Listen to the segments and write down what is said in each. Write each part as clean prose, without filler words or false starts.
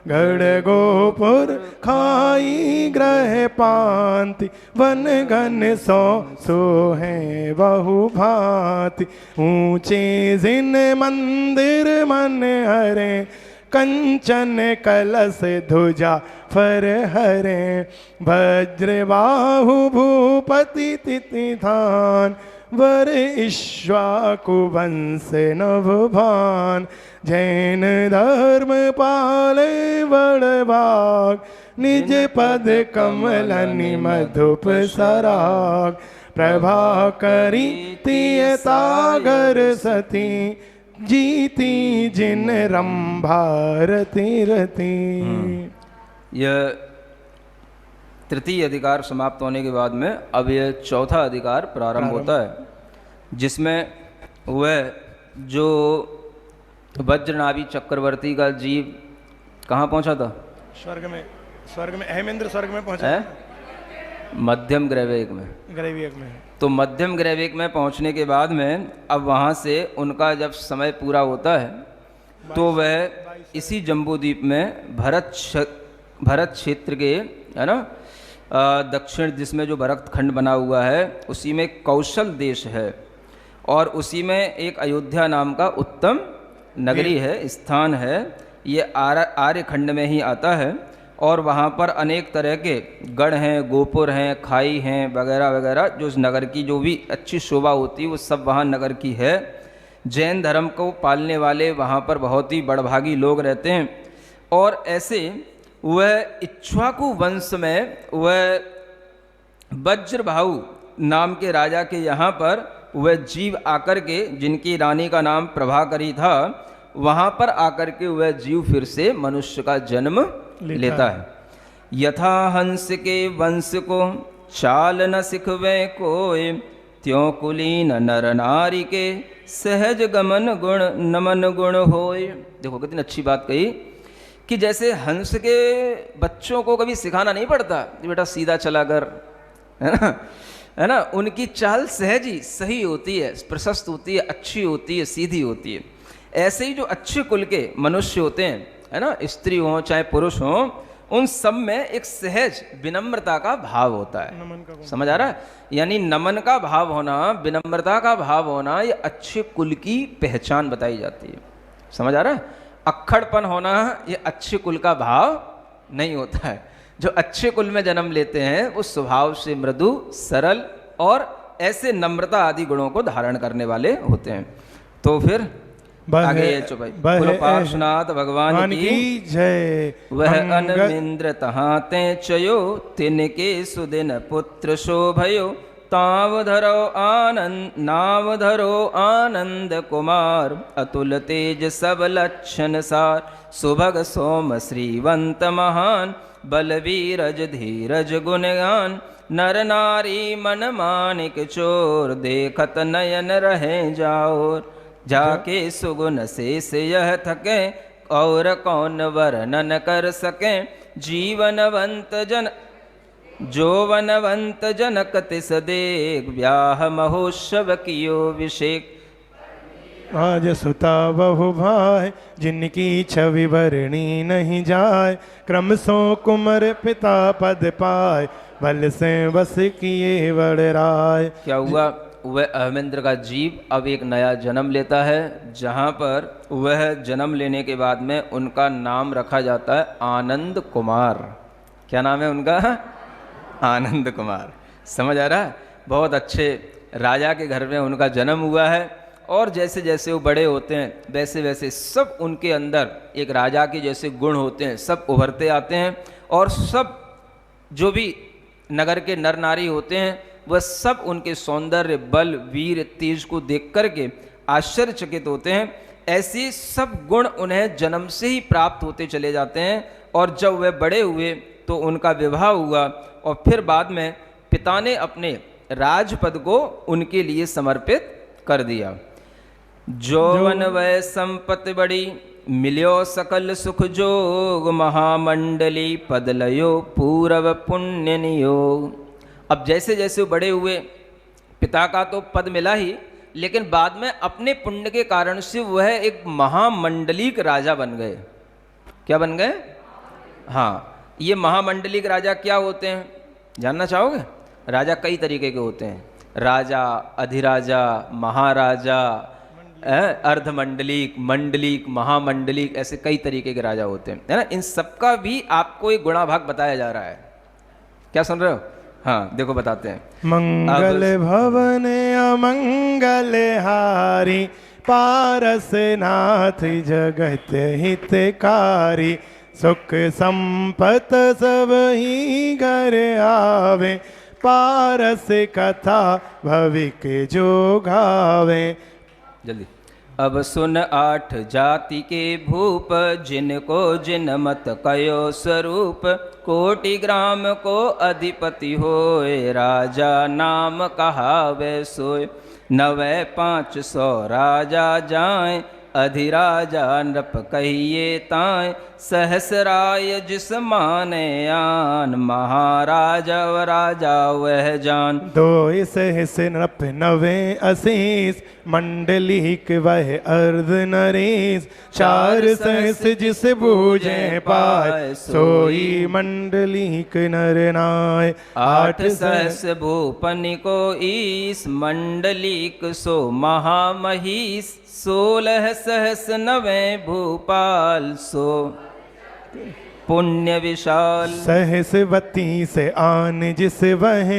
गढ़ गोपुर खाई ग्रह पांति, वन घन सो सोहे बहु भांति। ऊंचे जिन मंदिर मन हरे, कंचन कलश ध्वजा फर हरे। वज्र बाहु भूपति तिथिधान, वर इक्ष्वाकु वंश नभभान। जैन धर्म पाले बड़भाग, निज पद कमलनि मधुप सराग। प्रभाकरी तिय सागर सती, जीती जिन रंभारती रती। यह तृतीय अधिकार समाप्त होने के बाद में अब यह चौथा अधिकार प्रारंभ होता है, जिसमें वह जो वज्रनाभि चक्रवर्ती का जीव कहाँ पहुंचा था? स्वर्ग में हेमेंद्र स्वर्ग में पहुंचा है? मध्यम ग्रहवेग में। ग्रहवेग में तो मध्यम ग्रहवेग में पहुंचने के बाद में अब वहाँ से उनका जब समय पूरा होता है तो वह इसी जम्बूद्वीप में भरत क्षेत्र के, है ना, दक्षिण जिसमें जो भरत खंड बना हुआ है उसी में कौशल देश है, और उसी में एक अयोध्या नाम का उत्तम नगरी है, स्थान है। ये आर्य खंड में ही आता है, और वहाँ पर अनेक तरह के गढ़ हैं, गोपुर हैं, खाई हैं, वगैरह वगैरह, जो उस नगर की जो भी अच्छी शोभा होती है वो सब वहाँ नगर की है। जैन धर्म को पालने वाले वहाँ पर बहुत ही बड़भागी लोग रहते हैं। और ऐसे वह इक्ष्वाकु वंश में वह वज्रबाहु नाम के राजा के यहाँ पर वह जीव आकर के, जिनकी रानी का नाम प्रभाकरी था, वहाँ पर आकर के वह जीव फिर से मनुष्य का जन्म लेता है। यथा हंस के वंश को चाल न सिखवे कोय, त्यों कुलीन नर नारी के सहज गमन गुण नमन गुण होय। देखो कितनी अच्छी बात कही कि जैसे हंस के बच्चों को कभी सिखाना नहीं पड़ता कि बेटा सीधा चला कर, है ना, उनकी चाल सहज ही सही होती है, प्रशस्त होती है, अच्छी होती है, सीधी होती है। ऐसे ही जो अच्छे कुल के मनुष्य होते हैं, है ना, स्त्री हो चाहे पुरुष हो, उन सब में एक सहज विनम्रता का भाव होता है। समझ आ रहा है? यानी नमन का भाव होना, विनम्रता का भाव होना, ये अच्छे कुल की पहचान बताई जाती है। समझ आ रहा है? अक्खड़पन होना ये अच्छे कुल का भाव नहीं होता है। जो अच्छे कुल में जन्म लेते हैं वो स्वभाव से मृदु, सरल और ऐसे नम्रता आदि गुणों को धारण करने वाले होते हैं। तो फिर आगे बोलो पार्श्वनाथ भगवान की जय। वह अनमिंद्र तहाते चयो, तिनके सुदिन पुत्र शोभयो। नावधरो आनंद कुमार, अतुल तेज सब लक्षण सार। सुभग सोम श्रीवंत महान, बलवीरज धीरज गुणगान। नर नारी मन मानिक चोर, देखत नयन रहे जाओर। जाके सुगुन शेष यह थके, और कौन वर्णन कर सके। जीवनवंत जन जोवनवंत जनक तिस देख, ब्याह महोत्सव कियो विषेक। आज सुता बहु भाई, जिनकी छवि वर्णी नहीं जाए। क्रम सो कुमर पिता पद पाए, बल से बस किए बड़ राय। क्या हुआ? वह अहमेंद्र का जीव अब एक नया जन्म लेता है, जहाँ पर वह जन्म लेने के बाद में उनका नाम रखा जाता है आनंद कुमार। क्या नाम है उनका? आनंद कुमार। समझ आ रहा है? बहुत अच्छे राजा के घर में उनका जन्म हुआ है, और जैसे जैसे वो बड़े होते हैं वैसे वैसे सब उनके अंदर एक राजा के जैसे गुण होते हैं, सब उभरते आते हैं। और सब जो भी नगर के नर नारी होते हैं वह सब उनके सौंदर्य, बल, वीर, तेज को देख करके आश्चर्यचकित होते हैं। ऐसे सब गुण उन्हें जन्म से ही प्राप्त होते चले जाते हैं। और जब वे बड़े हुए तो उनका विवाह हुआ, और फिर बाद में पिता ने अपने राजपद को उनके लिए समर्पित कर दिया। जौवन वै संपत्ति बड़ी, मिल्यो सकल सुख जोग। महामंडली पद लयो, पूरव पुण्य नियोग। अब जैसे जैसे बड़े हुए, पिता का तो पद मिला ही, लेकिन बाद में अपने पुण्य के कारण से वह एक महामंडलिक राजा बन गए। क्या बन गए? हाँ, ये महामंडलिक राजा क्या होते हैं जानना चाहोगे? राजा कई तरीके के होते हैं, राजा, अधिराजा, महाराजा, अर्धमंडलिक, मंडलिक, महामंडलिक, ऐसे कई तरीके के राजा होते हैं, है ना। इन सबका भी आपको एक गुणाभाग बताया जा रहा है। क्या सुन रहे हो? हाँ देखो बताते हैं। मंगल भवन अमंगल हारी, पारस नाथ जगत हितकारी, सुख संपत सब ही घर आवे, पारस कथा भविक जो गावे। जल्दी। अब सुन 8 जाति के भूप, जिनको जिन मत कयो स्वरूप, कोटि ग्राम को अधिपति होए, राजा नाम कहावे सोय। 9,500 राजा जाएं, अधिराजा नृप कहिए ताएं, सहस्राय जिस माने आन, महाराजा व राजा वह जान। 2 सहस नृप 9 असीस, मंडलिक वह अर्ध नरेश, 4 सहस जिस बूझे पाए, सोई मंडलिक नर नाय। 8 सहस भूपनि को ईस, मंडलिक सो महामहीस, 16 सहस 9 भूपाल, सो पुण्य विशाल। सहसवती से आन जिस वह,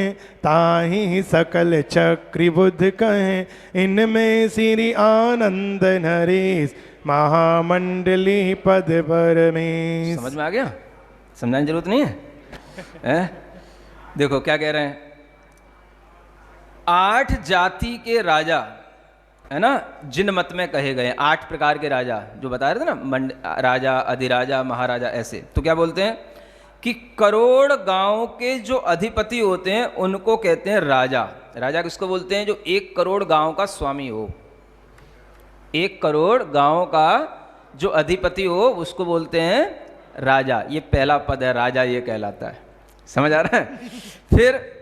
ताहि सकल चक्रि बुध कहें, इनमें श्री आनंद नरेश, महामंडली पद परमेश। समझ में आ गया? समझाने की जरूरत नहीं है? देखो क्या कह रहे हैं, 8 जाति के राजा, है ना, जिन मत में कहे गए, 8 प्रकार के राजा जो बता रहे थे ना, राजा, अधिराजा, महाराजा, ऐसे। तो क्या बोलते हैं कि करोड़ गांव के जो अधिपति होते हैं उनको कहते हैं राजा। राजा किसको बोलते हैं? जो 1 करोड़ गांव का स्वामी हो। 1 करोड़ गांव का जो अधिपति हो उसको बोलते हैं राजा। ये पहला पद है, राजा ये कहलाता है। समझ आ रहा है? फिर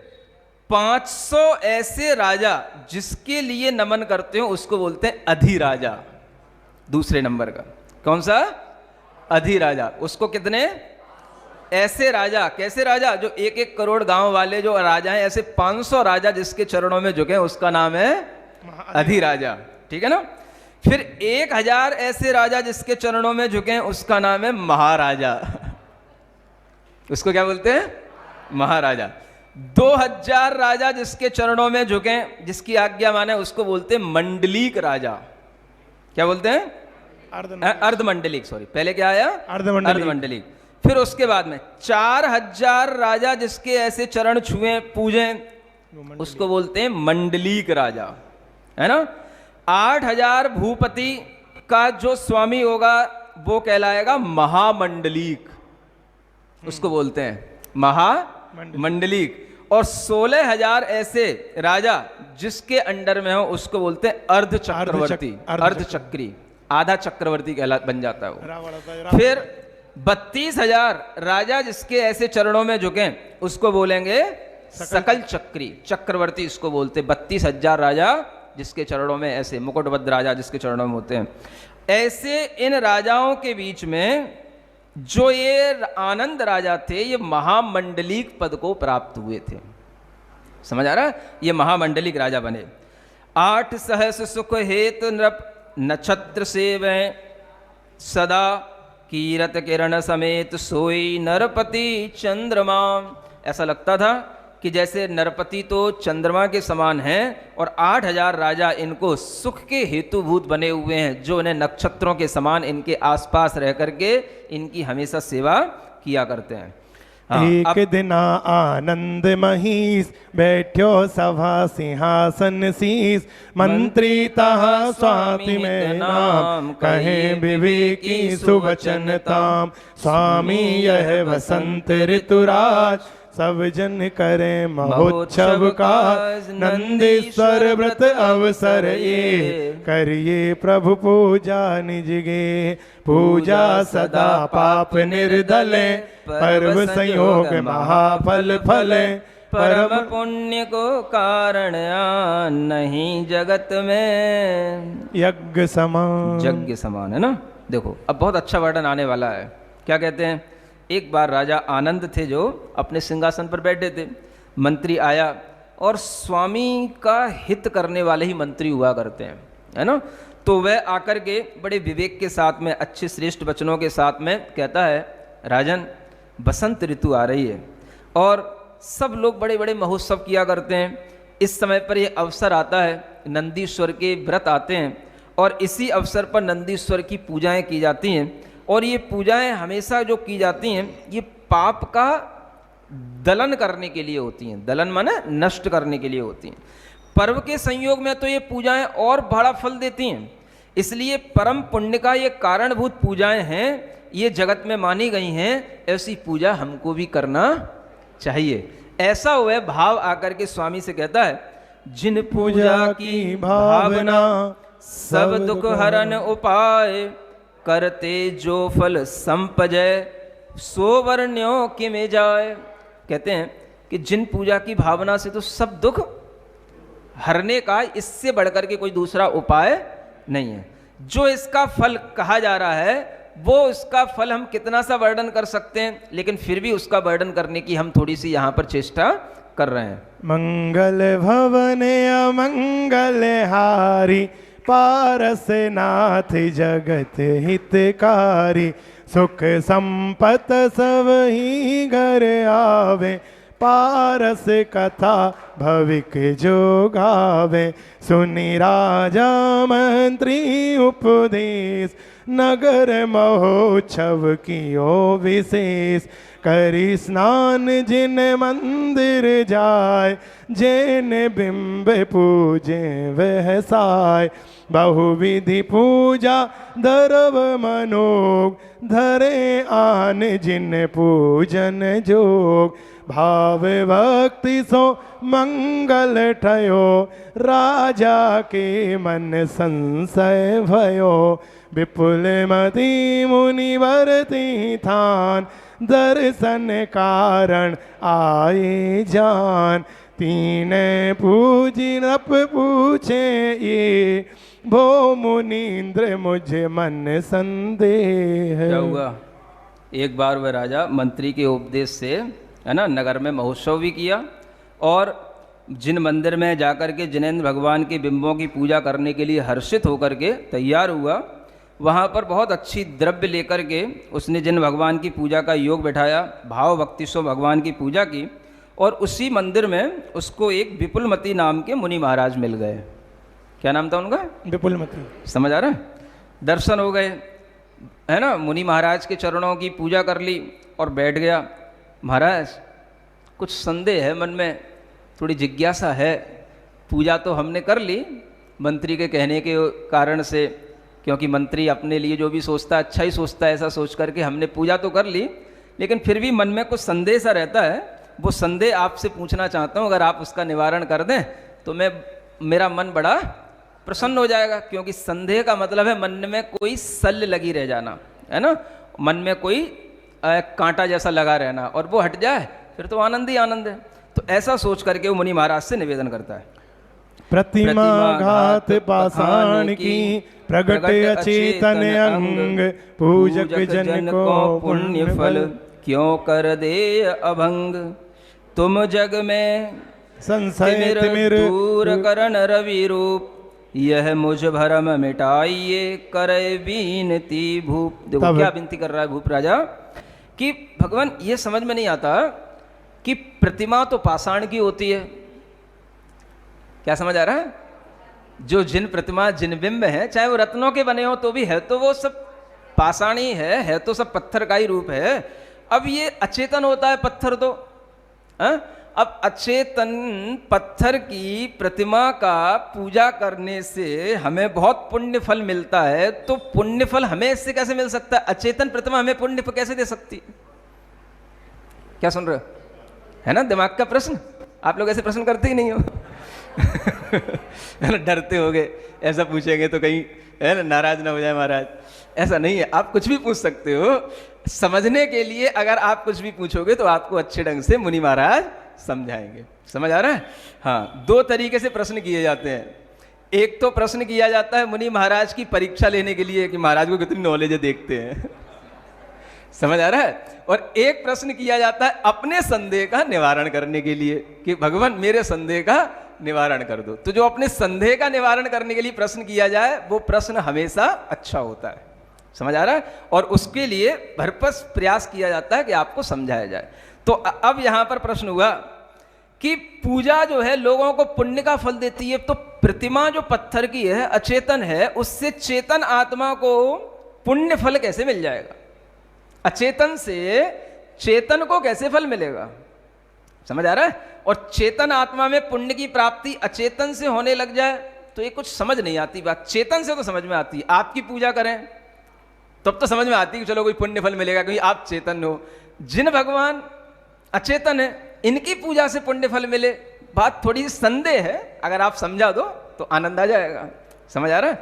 500 ऐसे राजा जिसके लिए नमन करते हो उसको बोलते हैं अधिराजा। दूसरे नंबर का कौन सा? अधिराजा। उसको कितने? ऐसे राजा। कैसे राजा? जो 1-1 करोड़ गांव वाले जो राजा हैं, ऐसे 500 राजा जिसके चरणों में झुके उसका नाम है अधिराजा। ठीक है ना। फिर 1000 ऐसे राजा जिसके चरणों में झुके उसका नाम है महाराजा। उसको क्या बोलते हैं? महाराजा। 2000 राजा जिसके चरणों में झुके, जिसकी आज्ञा माने, उसको बोलते हैं मंडलिक राजा। क्या बोलते हैं? अर्धमंडलिक। सॉरी, पहले क्या आया? अर्धमंडलिक। फिर उसके बाद में 4000 राजा जिसके ऐसे चरण छुए पूजे उसको बोलते हैं मंडलिक राजा, है ना। 8000 भूपति का जो स्वामी होगा वो कहलाएगा महामंडलिक, उसको बोलते हैं महामंडलिक। और 16000 ऐसे राजा जिसके अंडर में हो उसको बोलते हैं अर्ध चक्रवर्ती, अर्ध चक्री, आधा चक्रवर्ती कहला बन जाता है वो। फिर 32000 राजा जिसके ऐसे चरणों में झुके उसको बोलेंगे सकल चक्री, चक्रवर्ती इसको बोलते। 32000 राजा जिसके चरणों में ऐसे, मुकुटबद्ध राजा जिसके चरणों में होते हैं। ऐसे इन राजाओं के बीच में जो ये आनंद राजा थे ये महामंडलिक पद को प्राप्त हुए थे। समझ आ रहा है? ये महामंडलिक राजा बने। 8 सहस सुख हेत नृप, नक्षत्र सेवै सदा, कीरत किरण समेत सोई नरपति चंद्रमा। ऐसा लगता था कि जैसे नरपति तो चंद्रमा के समान हैं और 8000 राजा इनको सुख के हेतुभूत बने हुए हैं, जो इन्हें नक्षत्रों के समान इनके आसपास रह करके इनकी हमेशा सेवा किया करते हैं। एक दिन आनंद महीस, बैठ्यो सभा सिंहासन शीस, मंत्री तहा स्वामी में नाम, कहे विवेकी सुवचन ताम। स्वामी यह वसंत ऋतुराज, सब जन करे महोत्सव का, नंदीश्वर व्रत अवसर ये, करिए प्रभु पूजा निजगे। पूजा सदा पाप निर्दले, पर्व संयोग महाफल फले, परम पुण्य को कारण नहीं जगत में यज्ञ समान। यज्ञ समान, है ना। देखो अब बहुत अच्छा वर्णन आने वाला है। क्या कहते हैं एक बार राजा आनंद थे जो अपने सिंहासन पर बैठे थे, मंत्री आया, और स्वामी का हित करने वाले ही मंत्री हुआ करते हैं, है ना। तो वह आकर के बड़े विवेक के साथ में, अच्छे श्रेष्ठ वचनों के साथ में कहता है, राजन बसंत ऋतु आ रही है और सब लोग बड़े बड़े महोत्सव किया करते हैं। इस समय पर ये अवसर आता है, नंदीश्वर के व्रत आते हैं और इसी अवसर पर नंदीश्वर की पूजाएं की जाती हैं। और ये पूजाएं हमेशा जो की जाती हैं ये पाप का दलन करने के लिए होती हैं। दलन माने नष्ट करने के लिए होती हैं। पर्व के संयोग में तो ये पूजाएं और बड़ा फल देती हैं, इसलिए परम पुण्य का ये कारणभूत पूजाएं हैं, ये जगत में मानी गई हैं। ऐसी पूजा हमको भी करना चाहिए। ऐसा वह भाव आकर के स्वामी से कहता है, जिन पूजा की भावना सब दुख हरन उपाय, करते जो फल संपजय सो वर्ण्यों कि में जाए। कहते हैं कि जिन पूजा की भावना से तो सब दुख हरने का इससे बढ़कर के कोई दूसरा उपाय नहीं है। जो इसका फल कहा जा रहा है वो इसका फल हम कितना सा वर्णन कर सकते हैं, लेकिन फिर भी उसका वर्णन करने की हम थोड़ी सी यहाँ पर चेष्टा कर रहे हैं। मंगल भवन अमंगल हारी, पारस नाथ जगत हितकारी, सुख संपत सब ही घर आवे, पारस कथा भविक जो गावे, सुनि राजा मंत्री उपदेश, नगर महोत्सव कियो विशेष, करी स्नान जिन मंदिर जाय, जैन बिंब पूजे वह साय, बहुविधि पूजा धरव मनोग, धरे आन जिन पूजन जोग, भाव भक्ति सो मंगल ठयो, राजा के मन संशय भयो, विपुल मति मुनिवरती थान, दर्शन कारण आए जान, तीन पूजी नप पूछे ये, भो मुनीन्द्र मुझे मन संदेह। क्या हुआ? एक बार वह राजा मंत्री के उपदेश से, है ना, नगर में महोत्सव भी किया और जिन मंदिर में जाकर के जिनेंद्र भगवान के बिंबों की पूजा करने के लिए हर्षित होकर के तैयार हुआ, वहाँ पर बहुत अच्छी द्रव्य लेकर के उसने जिन भगवान की पूजा का योग बैठाया, भाव भक्ति से भगवान की पूजा की, और उसी मंदिर में उसको एक विपुलमती नाम के मुनि महाराज मिल गए। क्या नाम था उनका? विपुलमती। समझ आ रहा है? दर्शन हो गए, है ना, मुनि महाराज के चरणों की पूजा कर ली और बैठ गया। महाराज कुछ संदेह है मन में, थोड़ी जिज्ञासा है। पूजा तो हमने कर ली मंत्री के कहने के कारण से, क्योंकि मंत्री अपने लिए जो भी सोचता है अच्छा ही सोचता है, ऐसा सोच करके हमने पूजा तो कर ली, लेकिन फिर भी मन में कुछ संदेह सा रहता है। वो संदेह आपसे पूछना चाहता हूँ, अगर आप उसका निवारण कर दें तो मेरा मन बड़ा प्रसन्न हो जाएगा। क्योंकि संदेह का मतलब है मन में कोई सल्ल लगी रह जाना, है ना, मन में कोई कांटा जैसा लगा रहना, और वो हट जाए फिर तो आनंद ही आनंद है। तो ऐसा सोच करके वो मुनि महाराज से निवेदन करता है, प्रतिमा घात पाषाण की, प्रगट अचेतन अंग, पूजक जन को पुण्य फल, क्यों कर दे अभंग, तुम जग में संशय तिमिर दूर करन रवि रूप, यह मुझ भरम मिटाइए करे बीनती भूप। देखो क्या विनती कर रहा है भूप राजा कि भगवान ये समझ में नहीं आता कि प्रतिमा तो पाषाण की होती है। क्या समझ आ रहा है? जो जिन प्रतिमा जिन बिंब है, चाहे वो रत्नों के बने हो तो भी है तो वो सब पाषाण ही है तो सब पत्थर का ही रूप है। अब ये अचेतन होता है पत्थर तो, अब अचेतन पत्थर की प्रतिमा का पूजा करने से हमें बहुत पुण्य फल मिलता है, तो पुण्य फल हमें इससे कैसे मिल सकता है? अचेतन प्रतिमा हमें पुण्य फल कैसे दे सकती है? क्या सुन रहे हो? है ना दिमाग का प्रश्न? आप लोग ऐसे प्रश्न करते ही नहीं हो। है ना, डरते होगे ऐसा पूछेंगे तो कहीं, है ना, नाराज ना हो जाए महाराज। ऐसा नहीं है, आप कुछ भी पूछ सकते हो। समझने के लिए अगर आप कुछ भी पूछोगे तो आपको अच्छे ढंग से मुनि महाराज समझाएंगे। समझ आ रहा है? हाँ, दो तरीके से प्रश्न किए जाते हैं। एक तो प्रश्न किया जाता है मुनि महाराज की परीक्षा लेने के लिए कि महाराज को कितनी नॉलेज है देखते हैं। समझ आ रहा है। और एक प्रश्न किया जाता है अपने संदेह का निवारण करने के लिए कि भगवान मेरे संदेह का निवारण कर दो। तो जो अपने संदेह का निवारण करने के लिए प्रश्न किया जाए वो प्रश्न हमेशा अच्छा होता है। समझ आ रहा है। और उसके लिए भरपूर प्रयास किया जाता है कि आपको समझाया जाए। तो अब यहां पर प्रश्न हुआ कि पूजा जो है लोगों को पुण्य का फल देती है, तो प्रतिमा जो पत्थर की है, अचेतन है, उससे चेतन आत्मा को पुण्य फल कैसे मिल जाएगा? अचेतन से चेतन को कैसे फल मिलेगा? समझ आ रहा है। और चेतन आत्मा में पुण्य की प्राप्ति अचेतन से होने लग जाए तो ये कुछ समझ नहीं आती बात। चेतन से तो समझ में आती है, आपकी पूजा करें तब तो समझ में आती है कि चलो कोई पुण्य फल मिलेगा क्योंकि आप चेतन हो। जिन भगवान अचेतन है इनकी पूजा से पुण्य फल मिले, बात थोड़ी संदेह है। अगर आप समझा दो तो आनंद आ जाएगा। समझ आ रहा है।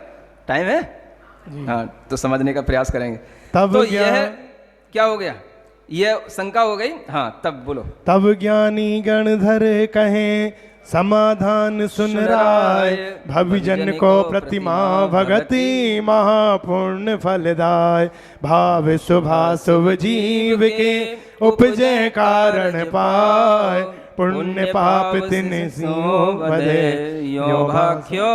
टाइम है, हाँ, तो समझने का प्रयास करेंगे। तब तो यह क्या हो गया, यह शंका हो गई। हाँ, तब बोलो। तब ज्ञानी गणधर कहें समाधान सुन राय, भविजन को प्रतिमा भगति महापुण्य फलदाय। भाव शुभाशुभ जीव के उपजे कारण पाय, पुण्य पाप तिन सिंह बधे यो भाख्यो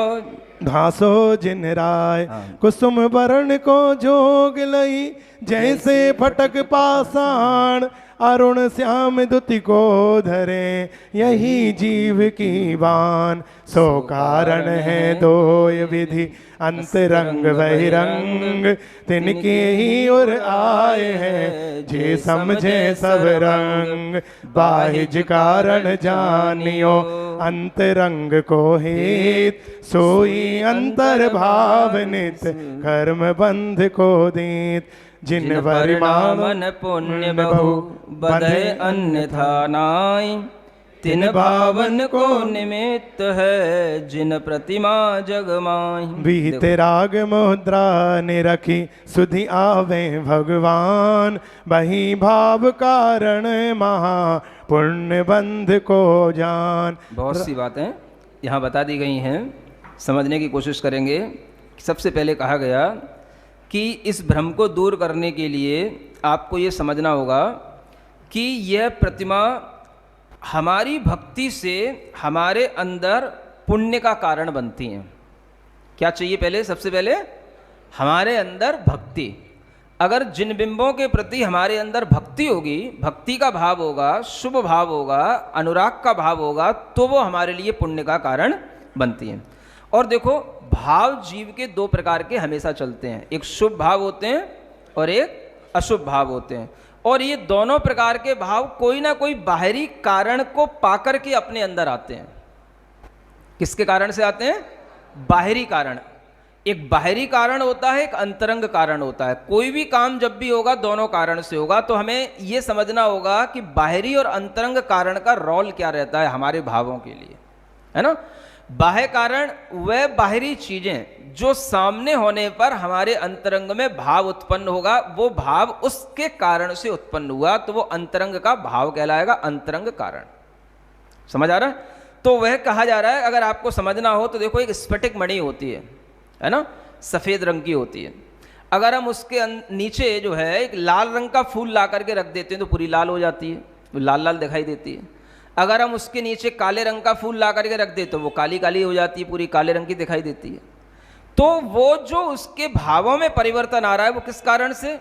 घासो जिन राय। कुसुम वरण को जोग लई जैसे फटक पाषाण, अरुण श्याम दुति को धरे यही जीव की बान। सो कारण है दोय विधि अंतरंग बहिरंग, तिनके ही ओर आए हैं जे समझे सब रंग। बाहिज कारण जानियो अंतरंग को हेत, सोई अंतर भाव नित कर्म बंध को देत। जिन परिमाण पुण्य बहु बधे अन्यथा नाय, तिन भावन को निमित्त है जिन प्रतिमा जग माही। बीत राग मुद्रा ने रखी सुधि आवे भगवान, बही भाव कारण महा पुण्य बंध को जान। बहुत सी बातें यहाँ बता दी गई हैं, समझने की कोशिश करेंगे। सबसे पहले कहा गया कि इस भ्रम को दूर करने के लिए आपको ये समझना होगा कि यह प्रतिमा हमारी भक्ति से हमारे अंदर पुण्य का कारण बनती हैं। क्या चाहिए पहले? सबसे पहले हमारे अंदर भक्ति। अगर जिन बिंबों के प्रति हमारे अंदर भक्ति होगी, भक्ति का भाव होगा, शुभ भाव होगा, अनुराग का भाव होगा, तो वो हमारे लिए पुण्य का कारण बनती हैं। और देखो, भाव जीव के दो प्रकार के हमेशा चलते हैं, एक शुभ भाव होते हैं और एक अशुभ भाव होते हैं। और ये दोनों प्रकार के भाव कोई ना कोई बाहरी कारण को पाकर के अपने अंदर आते हैं। किसके कारण से आते हैं? बाहरी कारण। एक बाहरी कारण होता है, एक अंतरंग कारण होता है। कोई भी काम जब भी होगा दोनों कारण से होगा। तो हमें यह समझना होगा कि बाहरी और अंतरंग कारण का रोल क्या रहता है हमारे भावों के लिए, है ना। बाह्य कारण वह बाहरी चीजें जो सामने होने पर हमारे अंतरंग में भाव उत्पन्न होगा, वो भाव उसके कारण से उत्पन्न हुआ तो वो अंतरंग का भाव कहलाएगा, अंतरंग कारण। समझ आ रहा है। तो वह कहा जा रहा है, अगर आपको समझना हो तो देखो, एक स्फटिक मणि होती है ना, सफेद रंग की होती है। अगर हम उसके नीचे जो है एक लाल रंग का फूल ला करके रख देते हैं तो पूरी लाल हो जाती है, तो लाल लाल दिखाई देती है। अगर हम उसके नीचे काले रंग का फूल ला करके रख दे तो वो काली काली हो जाती है, पूरी काले रंग की दिखाई देती है। तो वो जो उसके भावों में परिवर्तन आ रहा है वो किस कारण से?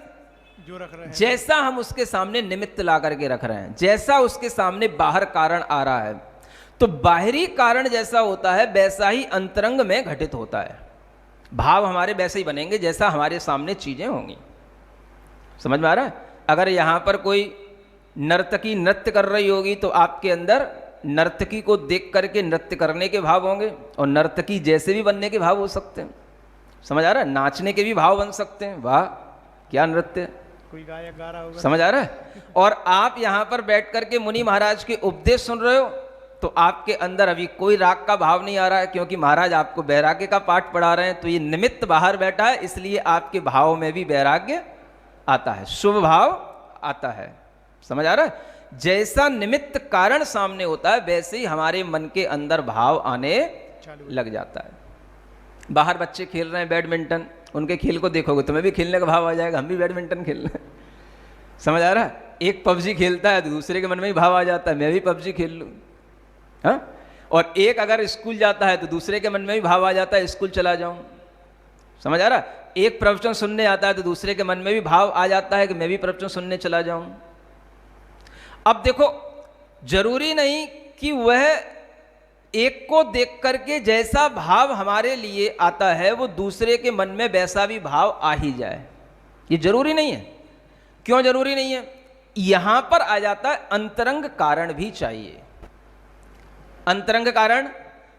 जो रख रहे हैं, जैसा हम उसके सामने निमित्त ला करके रख रहे हैं, जैसा उसके सामने बाहर कारण आ रहा है। तो बाहरी कारण जैसा होता है वैसा ही अंतरंग में घटित होता है। भाव हमारे वैसे ही बनेंगे जैसा हमारे सामने चीजें होंगी। समझ में आ रहा है। अगर यहां पर कोई नर्तकी नृत्य कर रही होगी तो आपके अंदर नर्तकी को देख करके नृत्य करने के भाव होंगे और नर्तकी जैसे भी बनने के भाव हो सकते हैं। समझ आ रहा है। नाचने के भी भाव बन सकते हैं, वाह क्या नृत्य, कोई गायक गा रहा होगा। समझ आ रहा है। और आप यहां पर बैठ करके मुनि महाराज के उपदेश सुन रहे हो तो आपके अंदर अभी कोई राग का भाव नहीं आ रहा है, क्योंकि महाराज आपको वैराग्य का पाठ पढ़ा रहे हैं। तो ये निमित्त बाहर बैठा है, इसलिए आपके भाव में भी वैराग्य आता है, शुभ भाव आता है। समझ आ रहा है। जैसा निमित्त कारण सामने होता है वैसे ही हमारे मन के अंदर भाव आने लग जाता है। बाहर बच्चे खेल रहे हैं बैडमिंटन, उनके खेल को देखोगे तुम्हें भी खेलने का भाव आ जाएगा, हम भी बैडमिंटन खेल रहे हैं, समझ आ रहा है? एक पबजी खेलता है तो दूसरे के मन में ही भाव आ जाता है मैं भी पबजी खेल लूँ, हाँ? और एक अगर स्कूल जाता है तो दूसरे के मन में भी भाव आ जाता है स्कूल चला जाऊं। समझ आ रहा है? एक प्रवचन सुनने आता है तो दूसरे के मन में भी भाव आ जाता है कि मैं भी प्रवचन सुनने चला जाऊं। अब देखो, जरूरी नहीं कि वह एक को देख करके जैसा भाव हमारे लिए आता है वो दूसरे के मन में वैसा भी भाव आ ही जाए, ये जरूरी नहीं है। क्यों जरूरी नहीं है? यहां पर आ जाता है अंतरंग कारण भी चाहिए। अंतरंग कारण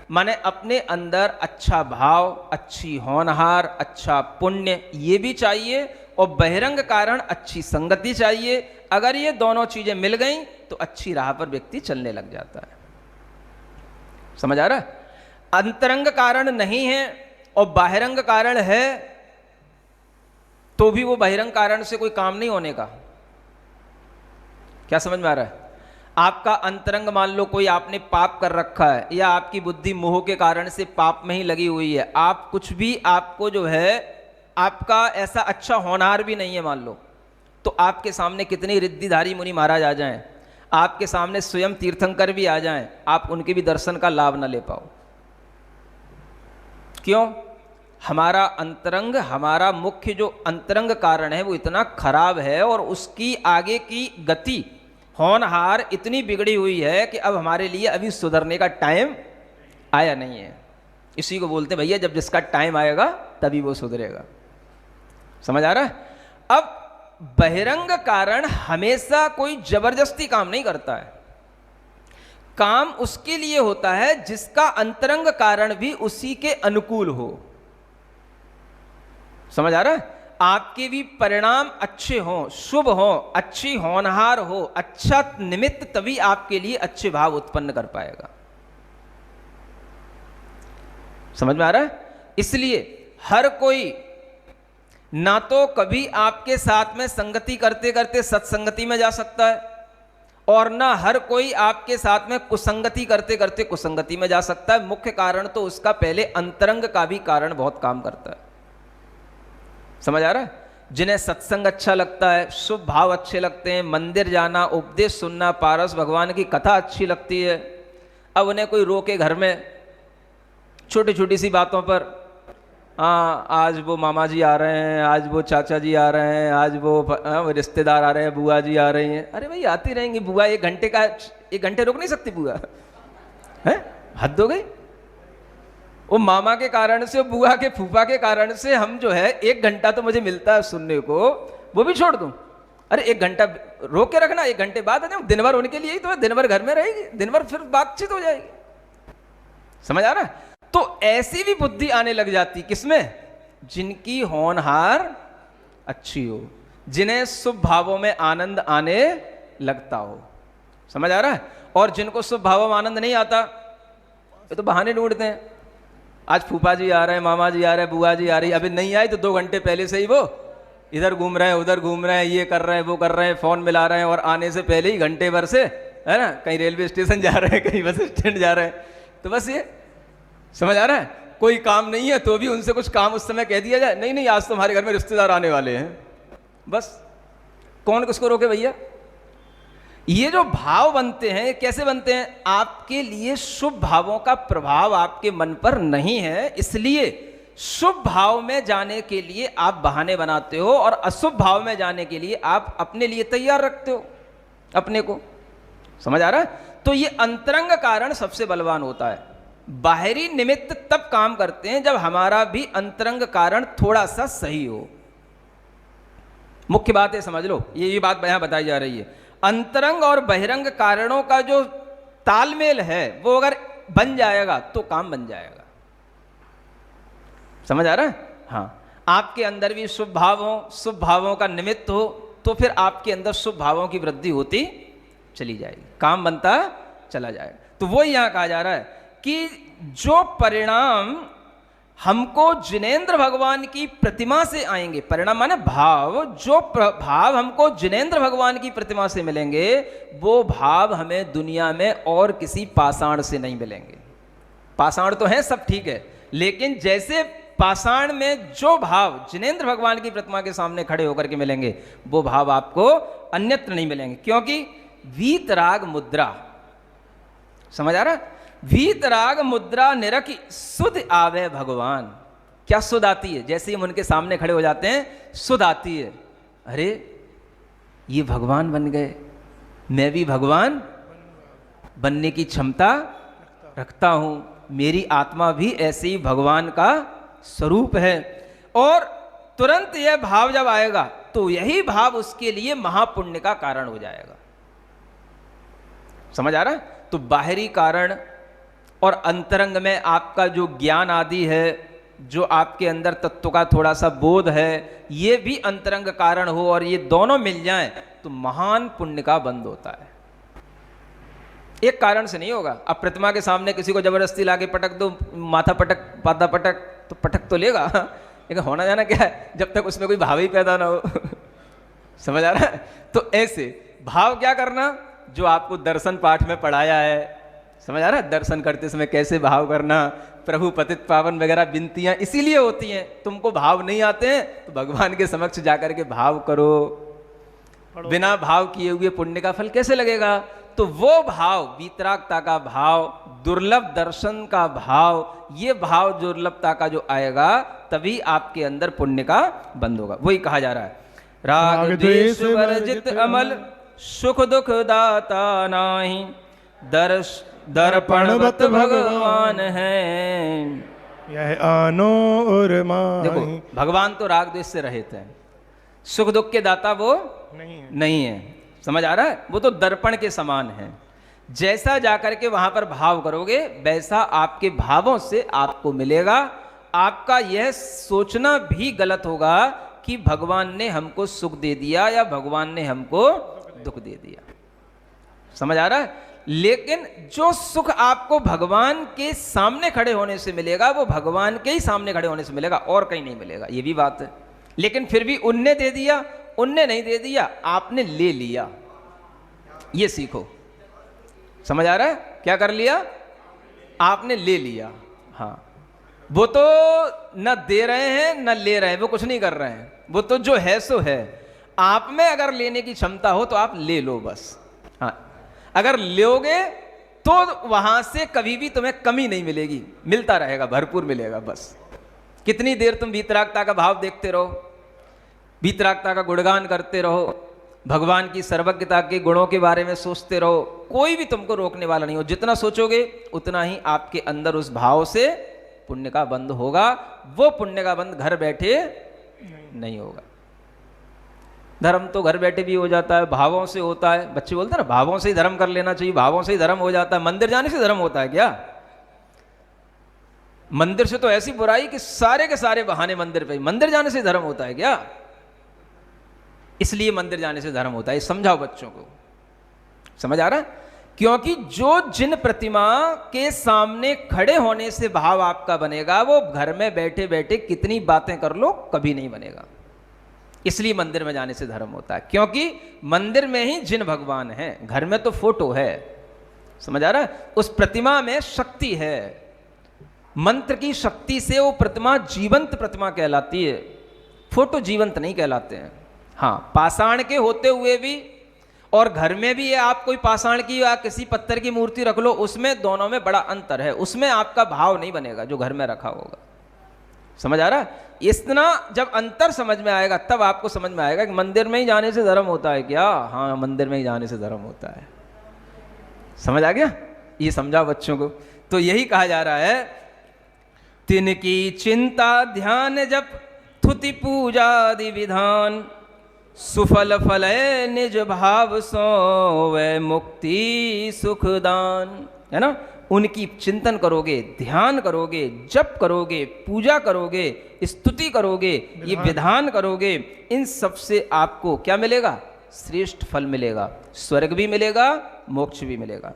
माने अपने अंदर अच्छा भाव, अच्छी होनहार, अच्छा पुण्य, ये भी चाहिए, और बहिरंग कारण अच्छी संगति चाहिए। अगर ये दोनों चीजें मिल गई तो अच्छी राह पर व्यक्ति चलने लग जाता है। समझ आ रहा है? अंतरंग कारण नहीं है और बाहिरंग कारण है तो भी वो बहिरंग कारण से कोई काम नहीं होने का। क्या समझ में आ रहा है? आपका अंतरंग मान लो कोई आपने पाप कर रखा है या आपकी बुद्धि मोह के कारण से पाप में ही लगी हुई है, आप कुछ भी, आपको जो है आपका ऐसा अच्छा होनहार भी नहीं है मान लो, तो आपके सामने कितने रिद्धिधारी मुनि महाराज आ जाएं, आपके सामने स्वयं तीर्थंकर भी आ जाएं, आप उनके भी दर्शन का लाभ ना ले पाओ। क्यों? हमारा अंतरंग, हमारा मुख्य जो अंतरंग कारण है वो इतना खराब है और उसकी आगे की गति होनहार इतनी बिगड़ी हुई है कि अब हमारे लिए अभी सुधरने का टाइम आया नहीं है। इसी को बोलते भैया जब जिसका टाइम आएगा तभी वो सुधरेगा। समझ आ रहा है? अब बहिरंग कारण हमेशा कोई जबरदस्ती काम नहीं करता है, काम उसके लिए होता है जिसका अंतरंग कारण भी उसी के अनुकूल हो। समझ आ रहा है? आपके भी परिणाम अच्छे हों, शुभ हों, अच्छी होनहार हो, अच्छा निमित्त तभी आपके लिए अच्छे भाव उत्पन्न कर पाएगा। समझ में आ रहा है? इसलिए हर कोई ना तो कभी आपके साथ में संगति करते करते सत्संगति में जा सकता है और ना हर कोई आपके साथ में कुसंगति करते करते कुसंगति में जा सकता है। मुख्य कारण तो उसका पहले अंतरंग का भी कारण बहुत काम करता है। समझ आ रहा है? जिन्हें सत्संग अच्छा लगता है, शुभ भाव अच्छे लगते हैं, मंदिर जाना, उपदेश सुनना, पारस भगवान की कथा अच्छी लगती है, अब उन्हें कोई रोके घर में छोटी छोटी सी बातों पर, हाँ आज वो मामा जी आ रहे हैं, आज वो चाचा जी आ रहे हैं, आज वो रिश्तेदार आ रहे हैं, बुआ जी आ रही हैं। अरे भाई आती रहेंगी बुआ, 1 घंटे रुक नहीं सकती बुआ, है? हद हो गई। वो मामा के कारण से, बुआ के फूफा के कारण से हम जो है 1 घंटा तो मुझे मिलता है सुनने को, वो भी छोड़ दूं? अरे 1 घंटा रोक के रखना, 1 घंटे बाद दिन भर उनके लिए ही तो है, दिन भर घर में रहेगी, दिन भर फिर बातचीत हो जाएगी। समझ आ रहा है? तो ऐसी भी बुद्धि आने लग जाती किसमें? जिनकी होनहार अच्छी हो, जिन्हें शुभ भावों में आनंद आने लगता हो। समझ आ रहा है? और जिनको शुभ भावों में आनंद नहीं आता ये तो बहाने ढूंढते हैं। आज फूफा जी आ रहे हैं, मामा जी आ रहे हैं, बुआ जी आ रही है, अभी नहीं आई तो 2 घंटे पहले से ही वो इधर घूम रहे हैं, उधर घूम रहे हैं, ये कर रहे हैं, वो कर रहे हैं, फोन मिला रहे हैं, और आने से पहले ही घंटे भर से, है ना, कहीं रेलवे स्टेशन जा रहे हैं, कहीं बस स्टैंड जा रहे हैं। तो बस ये समझ आ रहा है? कोई काम नहीं है तो भी उनसे कुछ काम उस समय कह दिया जाए, नहीं नहीं आज तुम्हारे घर में रिश्तेदार आने वाले हैं, बस कौन किसको रोके भैया। ये जो भाव बनते हैं कैसे बनते हैं? आपके लिए शुभ भावों का प्रभाव आपके मन पर नहीं है, इसलिए शुभ भाव में जाने के लिए आप बहाने बनाते हो और अशुभ भाव में जाने के लिए आप अपने लिए तैयार रखते हो अपने को। समझ आ रहा है? तो ये अंतरंग कारण सबसे बलवान होता है। बाहरी निमित्त तब काम करते हैं जब हमारा भी अंतरंग कारण थोड़ा सा सही हो। मुख्य बात है, समझ लो, ये बात यहां बताई जा रही है। अंतरंग और बहिरंग कारणों का जो तालमेल है वो अगर बन जाएगा तो काम बन जाएगा। समझ आ रहा है? हाँ, आपके अंदर भी शुभ भाव हो, शुभ भावों का निमित्त हो, तो फिर आपके अंदर शुभ भावों की वृद्धि होती चली जाएगी, काम बनता चला जाएगा। तो वो यहां कहा जा रहा है कि जो परिणाम हमको जिनेंद्र भगवान की प्रतिमा से आएंगे, परिणाम माने भाव, जो भाव हमको जिनेंद्र भगवान की प्रतिमा से मिलेंगे वो भाव हमें दुनिया में और किसी पाषाण से नहीं मिलेंगे। पाषाण तो है सब ठीक है, लेकिन जैसे पाषाण में जो भाव जिनेंद्र भगवान की प्रतिमा के सामने खड़े होकर के मिलेंगे, वो भाव आपको अन्यत्र नहीं मिलेंगे। क्योंकि वीतराग मुद्रा, समझ आ रहा? वीतराग मुद्रा निरखी सुध आवे भगवान। क्या सुध आती है? जैसे ही हम उनके सामने खड़े हो जाते हैं सुध आती है, अरे ये भगवान बन गए, मैं भी भगवान बनने की क्षमता रखता हूं, मेरी आत्मा भी ऐसे ही भगवान का स्वरूप है। और तुरंत यह भाव जब आएगा तो यही भाव उसके लिए महापुण्य का कारण हो जाएगा। समझ आ रहा? तो बाहरी कारण और अंतरंग में आपका जो ज्ञान आदि है, जो आपके अंदर तत्व का थोड़ा सा बोध है, ये भी अंतरंग कारण हो और ये दोनों मिल जाएं तो महान पुण्य का बंध होता है। एक कारण से नहीं होगा। अब प्रतिमा के सामने किसी को जबरदस्ती लाके पटक दो, माथा पटक, पादा पटक, तो पटक तो लेगा, लेकिन होना जाना क्या है, जब तक उसमें कोई भाव ही पैदा ना हो। समझ आ रहा है? तो ऐसे भाव क्या करना, जो आपको दर्शन पाठ में पढ़ाया है। समझ आ रहा है? दर्शन करते समय कैसे भाव करना, प्रभु पतित पावन वगैरह विनतियां इसीलिए होती हैं। तुमको भाव नहीं आते हैं तो भगवान के समक्ष जाकर के भाव करो। बिना भाव किए हुए पुण्य का फल कैसे लगेगा? तो वो भाव, वीतरागता का भाव, दुर्लभ दर्शन का भाव, ये भाव दुर्लभता का जो आएगा तभी आपके अंदर पुण्य का बंध होगा। वही कहा जा रहा है, राग द्वेष वर्जित अमल, सुख दुख दाता नाही, दर्पणवत भगवान है। यह आनो और माही। देखो, भगवान तो राग द्वेष से रहित है, सुख दुख के दाता वो नहीं है। समझ आ रहा है? वो तो दर्पण के समान है। जैसा जाकर के वहां पर भाव करोगे वैसा आपके भावों से आपको मिलेगा। आपका यह सोचना भी गलत होगा कि भगवान ने हमको सुख दे दिया या भगवान ने हमको दुख दे दिया। समझ आ रहा है? लेकिन जो सुख आपको भगवान के सामने खड़े होने से मिलेगा वो भगवान के ही सामने खड़े होने से मिलेगा, और कहीं नहीं मिलेगा। ये भी बात है। लेकिन फिर भी उनने दे दिया, उनने नहीं दे दिया, आपने ले लिया, ये सीखो। समझ आ रहा है? क्या कर लिया? आपने ले लिया। हाँ, वो तो न दे रहे हैं न ले रहे हैं, वो कुछ नहीं कर रहे हैं, वो तो जो है सो है। आप में अगर लेने की क्षमता हो तो आप ले लो बस। हाँ, अगर लोगे तो वहां से कभी भी तुम्हें कमी नहीं मिलेगी, मिलता रहेगा, भरपूर मिलेगा। बस कितनी देर तुम वीतरागता का भाव देखते रहो, वीतरागता का गुणगान करते रहो, भगवान की सर्वज्ञता के गुणों के बारे में सोचते रहो, कोई भी तुमको रोकने वाला नहीं हो। जितना सोचोगे उतना ही आपके अंदर उस भाव से पुण्य का बंध होगा। वो पुण्य का बंध घर बैठे नहीं होगा। धर्म तो घर बैठे भी हो जाता है, भावों से होता है। बच्चे बोलते हैं ना, भावों से ही धर्म कर लेना चाहिए, भावों से ही धर्म हो जाता है। मंदिर जाने से धर्म होता है क्या? मंदिर से तो ऐसी बुराई कि सारे के सारे बहाने मंदिर पे, मंदिर जाने से धर्म होता है क्या? इसलिए मंदिर जाने से धर्म होता है। समझाओ बच्चों को। समझ आ रहा है? क्योंकि जो जिन प्रतिमा के सामने खड़े होने से भाव आपका बनेगा, वो घर में बैठे बैठे कितनी बातें कर लो कभी नहीं बनेगा। इसलिए मंदिर में जाने से धर्म होता है, क्योंकि मंदिर में ही जिन भगवान है, घर में तो फोटो है। समझ आ रहा है? उस प्रतिमा में शक्ति है, मंत्र की शक्ति से वो प्रतिमा जीवंत प्रतिमा कहलाती है, फोटो जीवंत नहीं कहलाते हैं। हाँ, पाषाण के होते हुए भी और घर में भी ये आप कोई पाषाण की या किसी पत्थर की मूर्ति रख लो, उसमें दोनों में बड़ा अंतर है। उसमें आपका भाव नहीं बनेगा जो घर में रखा होगा। समझ आ रहा है? इतना जब अंतर समझ में आएगा तब आपको समझ में आएगा कि मंदिर में ही जाने से धर्म होता है क्या? हाँ, मंदिर में ही जाने से धर्म होता है। समझ आ गया? ये समझा बच्चों को। तो यही कहा जा रहा है, तिनकी चिंता ध्यान जप थुति पूजादि विधान, सुफल फलय निज भाव सो वै मुक्ति सुखदान। है ना? उनकी चिंतन करोगे, ध्यान करोगे, जप करोगे, पूजा करोगे, स्तुति करोगे, ये विधान करोगे, इन सब से आपको क्या मिलेगा? श्रेष्ठ फल मिलेगा, स्वर्ग भी मिलेगा, मोक्ष भी मिलेगा।